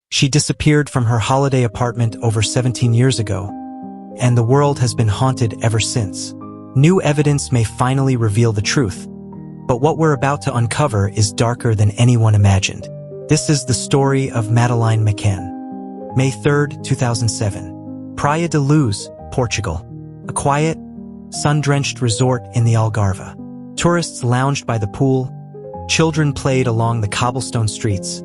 She disappeared from her holiday apartment over 17 years ago, and the world has been haunted ever since. New evidence may finally reveal the truth, but what we're about to uncover is darker than anyone imagined. This is the story of Madeleine McCann. May 3rd, 2007. Praia da Luz, Portugal. A quiet, sun-drenched resort in the Algarve. Tourists lounged by the pool, children played along the cobblestone streets,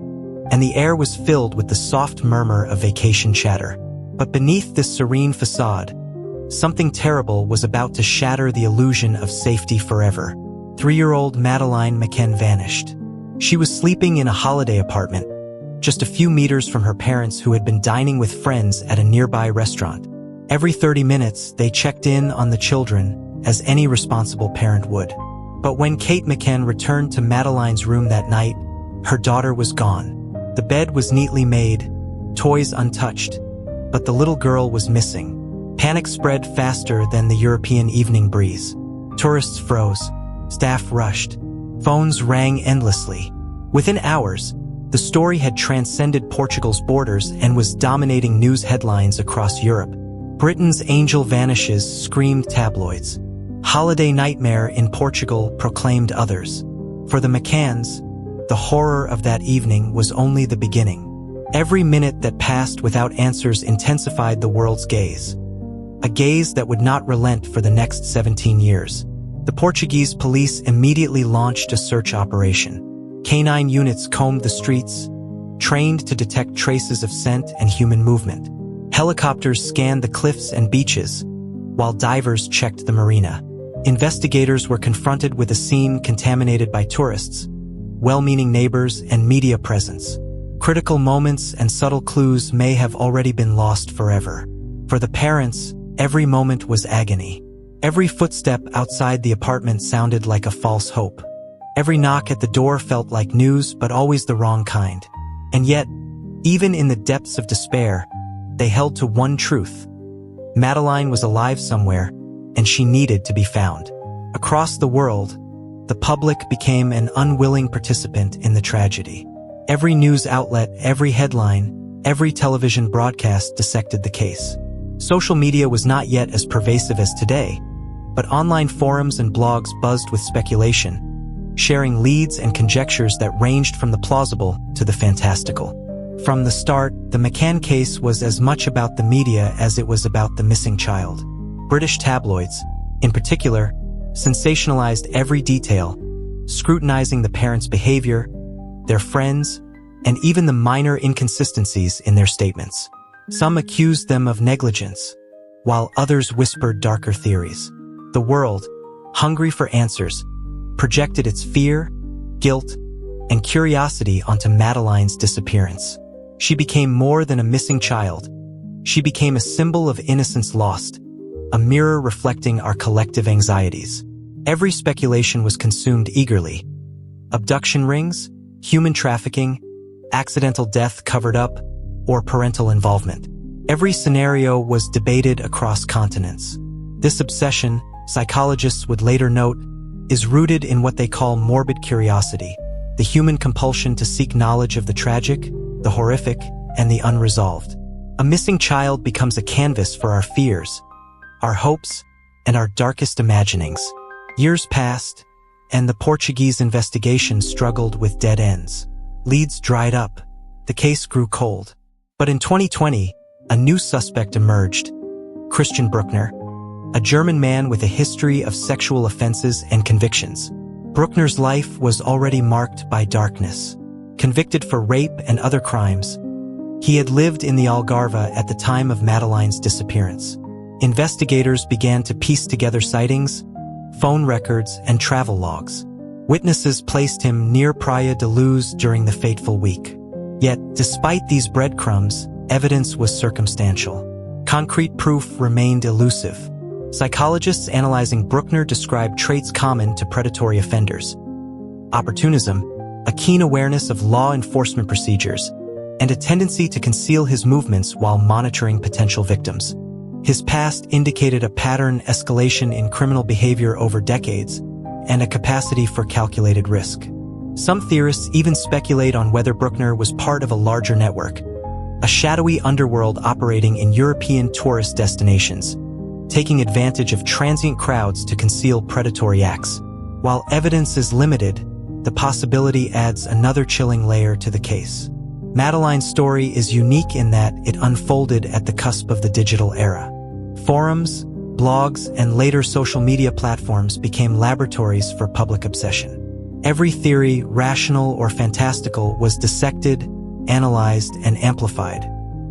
and the air was filled with the soft murmur of vacation chatter. But beneath this serene facade, something terrible was about to shatter the illusion of safety forever. 3-year-old Madeleine McCann vanished. She was sleeping in a holiday apartment, just a few meters from her parents who had been dining with friends at a nearby restaurant. Every 30 minutes, they checked in on the children, as any responsible parent would. But when Kate McCann returned to Madeleine's room that night, her daughter was gone. The bed was neatly made, toys untouched, but the little girl was missing. Panic spread faster than the European evening breeze. Tourists froze. Staff rushed. Phones rang endlessly. Within hours, the story had transcended Portugal's borders and was dominating news headlines across Europe. Britain's angel vanishes screamed tabloids. Holiday nightmare in Portugal proclaimed others. For the McCanns, the horror of that evening was only the beginning. Every minute that passed without answers intensified the world's gaze. A gaze that would not relent for the next 17 years. The Portuguese police immediately launched a search operation. Canine units combed the streets, trained to detect traces of scent and human movement. Helicopters scanned the cliffs and beaches, while divers checked the marina. Investigators were confronted with a scene contaminated by tourists, well-meaning neighbors, and media presence. Critical moments and subtle clues may have already been lost forever. For the parents, every moment was agony. Every footstep outside the apartment sounded like a false hope. Every knock at the door felt like news, but always the wrong kind. And yet, even in the depths of despair, they held to one truth. Madeleine was alive somewhere, and she needed to be found. Across the world, the public became an unwilling participant in the tragedy. Every news outlet, every headline, every television broadcast dissected the case. Social media was not yet as pervasive as today, but online forums and blogs buzzed with speculation, sharing leads and conjectures that ranged from the plausible to the fantastical. From the start, the McCann case was as much about the media as it was about the missing child. British tabloids, in particular, sensationalized every detail, scrutinizing the parents' behavior, their friends, and even the minor inconsistencies in their statements. Some accused them of negligence, while others whispered darker theories. The world, hungry for answers, projected its fear, guilt, and curiosity onto Madeleine's disappearance. She became more than a missing child. She became a symbol of innocence lost, a mirror reflecting our collective anxieties. Every speculation was consumed eagerly. Abduction rings, human trafficking, accidental death covered up, or parental involvement. Every scenario was debated across continents. This obsession, psychologists would later note, is rooted in what they call morbid curiosity, the human compulsion to seek knowledge of the tragic, the horrific, and the unresolved. A missing child becomes a canvas for our fears, our hopes, and our darkest imaginings. Years passed, and the Portuguese investigation struggled with dead ends. Leads dried up. The case grew cold. But in 2020, a new suspect emerged, Christian Brückner, a German man with a history of sexual offenses and convictions. Brückner's life was already marked by darkness. Convicted for rape and other crimes, he had lived in the Algarve at the time of Madeleine's disappearance. Investigators began to piece together sightings, phone records, and travel logs. Witnesses placed him near Praia da Luz during the fateful week. Yet, despite these breadcrumbs, evidence was circumstantial. Concrete proof remained elusive. Psychologists analyzing Brückner described traits common to predatory offenders: opportunism, a keen awareness of law enforcement procedures, and a tendency to conceal his movements while monitoring potential victims. His past indicated a pattern escalation in criminal behavior over decades, and a capacity for calculated risk. Some theorists even speculate on whether Brückner was part of a larger network, a shadowy underworld operating in European tourist destinations, taking advantage of transient crowds to conceal predatory acts. While evidence is limited, the possibility adds another chilling layer to the case. Madeleine's story is unique in that it unfolded at the cusp of the digital era. Forums, blogs, and later social media platforms became laboratories for public obsession. Every theory, rational or fantastical, was dissected, analyzed, and amplified.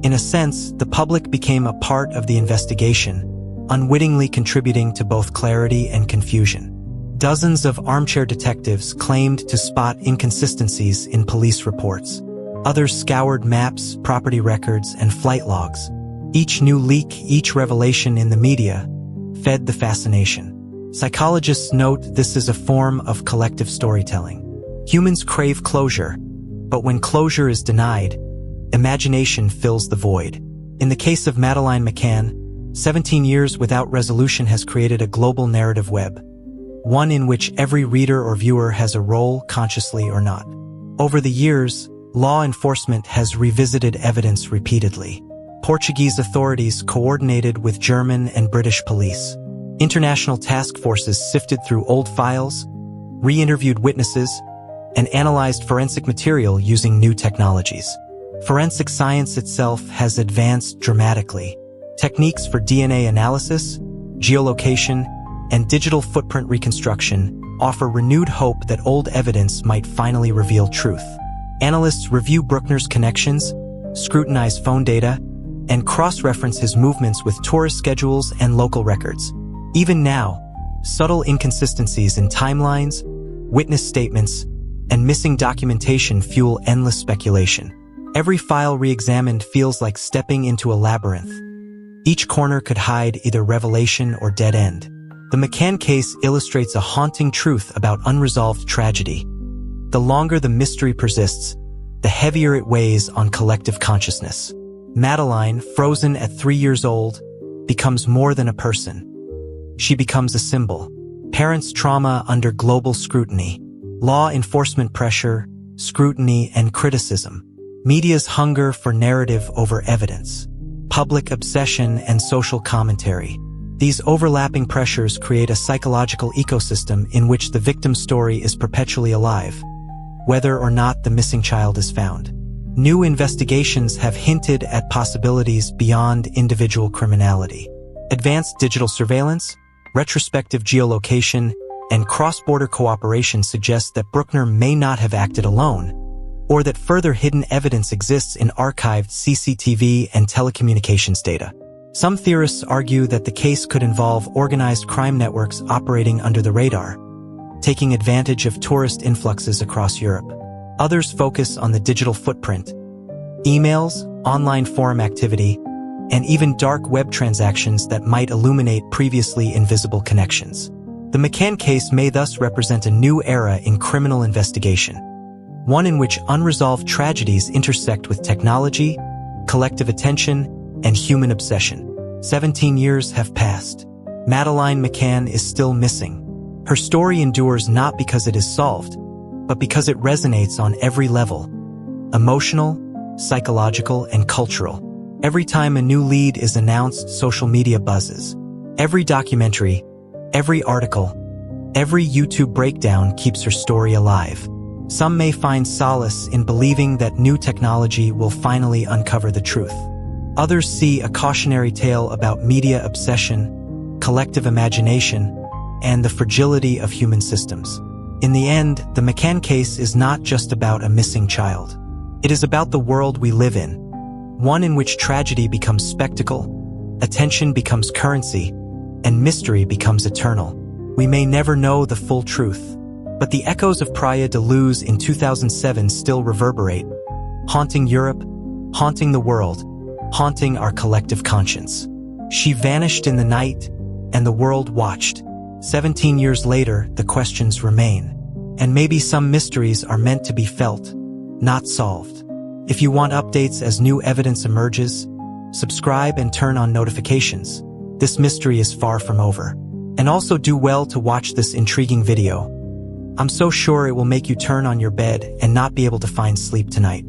In a sense, the public became a part of the investigation, unwittingly contributing to both clarity and confusion. Dozens of armchair detectives claimed to spot inconsistencies in police reports. Others scoured maps, property records, and flight logs. Each new leak, each revelation in the media, fed the fascination. Psychologists note this is a form of collective storytelling. Humans crave closure, but when closure is denied, imagination fills the void. In the case of Madeleine McCann, 17 years without resolution has created a global narrative web, one in which every reader or viewer has a role, consciously or not. Over the years, law enforcement has revisited evidence repeatedly. Portuguese authorities coordinated with German and British police. International task forces sifted through old files, re-interviewed witnesses, and analyzed forensic material using new technologies. Forensic science itself has advanced dramatically. Techniques for DNA analysis, geolocation, and digital footprint reconstruction offer renewed hope that old evidence might finally reveal truth. Analysts review Brückner's connections, scrutinize phone data, and cross-reference his movements with tourist schedules and local records. Even now, subtle inconsistencies in timelines, witness statements, and missing documentation fuel endless speculation. Every file re-examined feels like stepping into a labyrinth. Each corner could hide either revelation or dead end. The McCann case illustrates a haunting truth about unresolved tragedy. The longer the mystery persists, the heavier it weighs on collective consciousness. Madeleine, frozen at 3 years old, becomes more than a person. She becomes a symbol. Parents' trauma under global scrutiny, law enforcement pressure, scrutiny, and criticism. Media's hunger for narrative over evidence. Public obsession and social commentary. These overlapping pressures create a psychological ecosystem in which the victim's story is perpetually alive, whether or not the missing child is found. New investigations have hinted at possibilities beyond individual criminality. Advanced digital surveillance, retrospective geolocation, and cross-border cooperation suggest that Brückner may not have acted alone, or that further hidden evidence exists in archived CCTV and telecommunications data. Some theorists argue that the case could involve organized crime networks operating under the radar, taking advantage of tourist influxes across Europe. Others focus on the digital footprint, emails, online forum activity, and even dark web transactions that might illuminate previously invisible connections. The McCann case may thus represent a new era in criminal investigation, one in which unresolved tragedies intersect with technology, collective attention, and human obsession. 17 years have passed. Madeleine McCann is still missing. Her story endures not because it is solved, but because it resonates on every level: emotional, psychological, and cultural. Every time a new lead is announced, social media buzzes. Every documentary, every article, every YouTube breakdown keeps her story alive. Some may find solace in believing that new technology will finally uncover the truth. Others see a cautionary tale about media obsession, collective imagination, and the fragility of human systems. In the end, the McCann case is not just about a missing child. It is about the world we live in, one in which tragedy becomes spectacle, attention becomes currency, and mystery becomes eternal. We may never know the full truth, but the echoes of Praia da Luz in 2007 still reverberate, haunting Europe, haunting the world, haunting our collective conscience. She vanished in the night, and the world watched. 17 years later, the questions remain. And maybe some mysteries are meant to be felt, not solved. If you want updates as new evidence emerges, subscribe and turn on notifications. This mystery is far from over. And also do well to watch this intriguing video. I'm so sure it will make you turn on your bed and not be able to find sleep tonight.